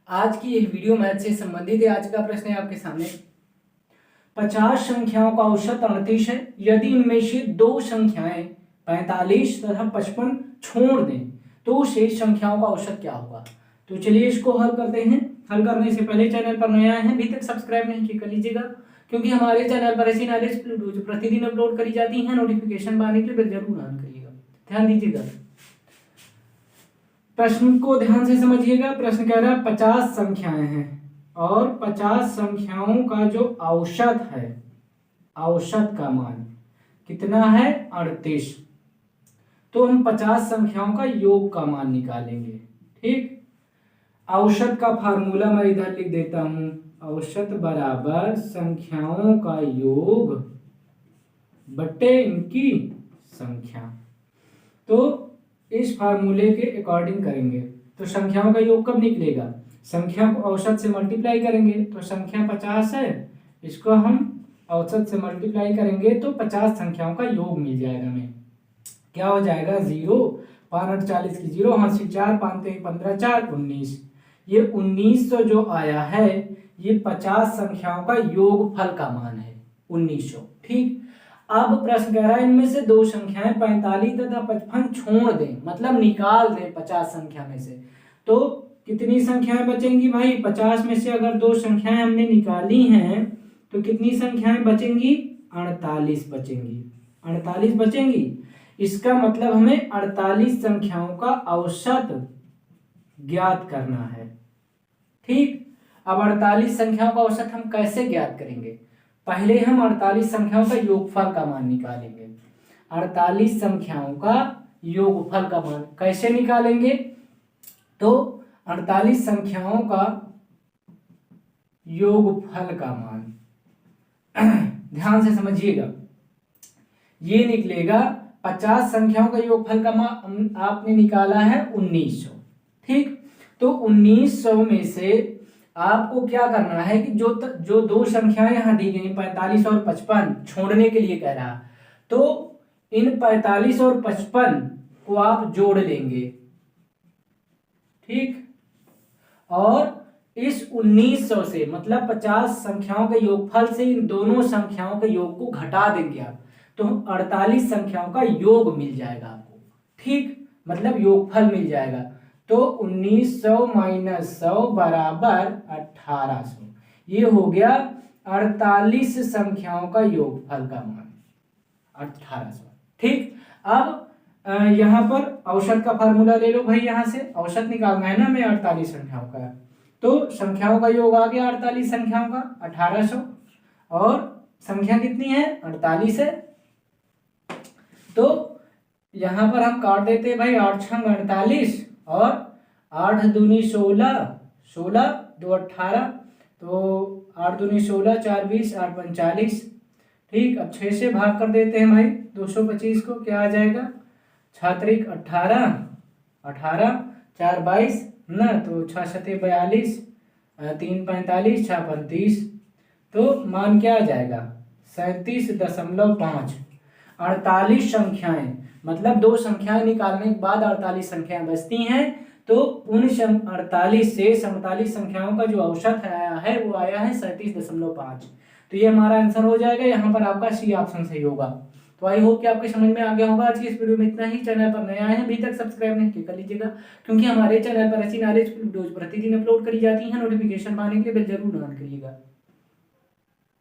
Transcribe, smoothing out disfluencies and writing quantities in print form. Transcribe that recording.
आज की यह वीडियो मैथ से संबंधित है। आज का प्रश्न है आपके सामने, 50 संख्याओं का औसत 38 है। यदि इनमें से दो संख्याएं 45 तथा 55 छोड़ दें तो शेष संख्याओं का औसत क्या होगा। तो चलिए इसको हल करते हैं। हल करने से पहले चैनल पर नया है, अभी तक सब्सक्राइब नहीं किया कर लीजिएगा, क्योंकि हमारे चैनल पर ऐसी नॉलेज वीडियो प्रतिदिन अपलोड करी जाती हैं। नोटिफिकेशन पाने के लिए बेल जरूर ऑन करिएगा, ध्यान दीजिएगा। प्रश्न को ध्यान से समझिएगा। प्रश्न कह रहा है 50 संख्याएं हैं और 50 संख्याओं का जो औसत है, औसत का मान कितना है 38। तो हम 50 संख्याओं का योग का मान निकालेंगे। ठीक, औसत का फार्मूला मैं इधर लिख देता हूं, औसत बराबर संख्याओं का योग बटे इनकी संख्या। तो इस फार्मूले के अकॉर्डिंग करेंगे तो संख्याओं का योग कब निकलेगा, संख्या को औसत से मल्टीप्लाई करेंगे। तो संख्या 50 है, इसको हम औसत से मल्टीप्लाई करेंगे तो 50 संख्याओं का योग मिल जाएगा हमें। क्या हो जाएगा 0, 5 40 की 0, हाथ से 4, 5 15, 4 19। ये 1900 जो आया है ये 50 संख्याओं का योगफल का मान है 1900। ठीक, अब प्रश्न कह रहा है इनमें से दो संख्याएं 45 तथा 55 छोड़ दें, मतलब निकाल दें 50 संख्या में से। तो कितनी संख्याएं बचेंगी भाई, 50 में से अगर दो संख्याएं हमने निकाली हैं तो कितनी संख्याएं बचेंगी, 48 बचेंगी। 48 बचेंगी, इसका मतलब हमें 48 संख्याओं का औसत ज्ञात करना है। ठीक, अब 48 संख्याओं का औसत हम कैसे ज्ञात करेंगे, पहले हम 48 संख्याओं का योगफल का मान निकालेंगे। 48 संख्याओं का योगफल का मान कैसे निकालेंगे, तो 48 संख्याओं का योगफल का मान ध्यान से समझिएगा, ये निकलेगा 50 संख्याओं का योगफल का मान आपने निकाला है 1900। ठीक, तो 1900 में से आपको क्या करना है कि जो दो संख्याएं यहां दी गई 45 और 55 छोड़ने के लिए कह रहा, तो इन 45 और 55 को आप जोड़ लेंगे। ठीक, और इस 1900 से मतलब 50 संख्याओं के योगफल से इन दोनों संख्याओं के योग को घटा देंगे आप, तो 48 संख्याओं का योग मिल जाएगा आपको। ठीक, मतलब योगफल मिल जाएगा। तो 1900 माइनस 100 बराबर 1800, ये हो गया 48 संख्याओं का योगफल का मान 1800। ठीक, अब यहाँ पर औसत का फार्मूला ले लो भाई, यहाँ से औसत निकालना है ना हमें 48 संख्याओं का। तो संख्याओं का योग आ गया 48 संख्याओं का 1800, और संख्या कितनी है 48 है। तो यहां पर हम काट देते हैं भाई, 8 छंग 48 और 8 दूनी 16, 16 2 18, तो 8 दूनी 16, 4 20, 8 5 40। ठीक, अब 6 से भाग कर देते हैं भाई 225 को, क्या आ जाएगा 6 18, 18 4 22 ना, तो 6 7 42, 3 45, 6 35, तो मान क्या आ जाएगा 37.5। 48 संख्याएं मतलब दो संख्याएं निकालने के बाद 48 संख्याएं बचती हैं, तो उन 48 से 47 संख्याओं का जो औसत आया है वो आया है 37.5। तो ये हमारा आंसर हो जाएगा, यहाँ पर आपका सी ऑप्शन सही होगा। तो आई होप कि आपके समझ में आ गया होगा। आज की इस वीडियो में इतना ही। चैनल पर नया है, अभी तक सब्सक्राइब नहीं किया कर लीजिएगा, क्योंकि हमारे चैनल पर ऐसी नॉलेज वीडियोज प्रतिदिन अपलोड करी जाती हैं। नोटिफिकेशन पाने के लिए बेल जरूर ऑन करिएगा।